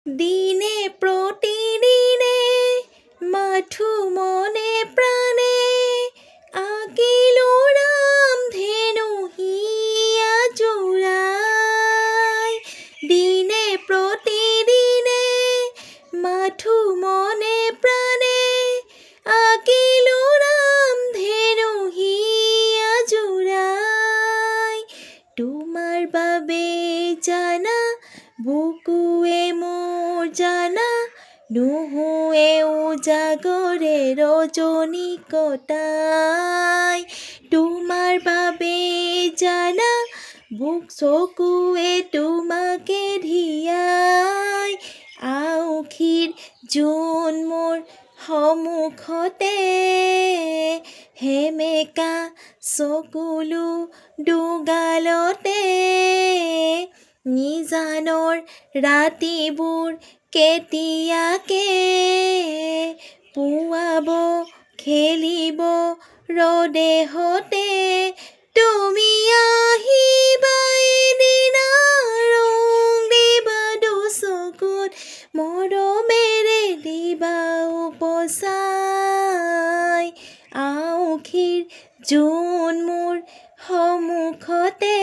দিনে প্ৰতিদিনে মাথো মনে প্ৰাণে আঁকিলো ৰামধেনু হিয়া জোৰাই। দিনে প্ৰতিদিনে মাথো মনে প্ৰাণে আঁকিলো ৰামধেনু হিয়া জোৰাই। তোমাৰ বাবে জানা বুকুৱে মোৰ জানা নুশুৱে উজাগৰে ৰজনী কটাই। তোমাৰ বাবে জানা বুক চকুৱে তোমাকে ধিয়াই। আউসীৰ জোন মোৰ সন্মুখতে সেমেকা চকুলো দুগালতে। নিজানৰ ৰাতিবোৰ কেতিয়াকে পুৱাব খেলিব ৰদেহতে। তুমি আহিবা এদিনা ৰং দিবা দুচকুত মৰমেৰে দিবা উপচাই। আউসীৰ জোন মোৰ সন্মুখতে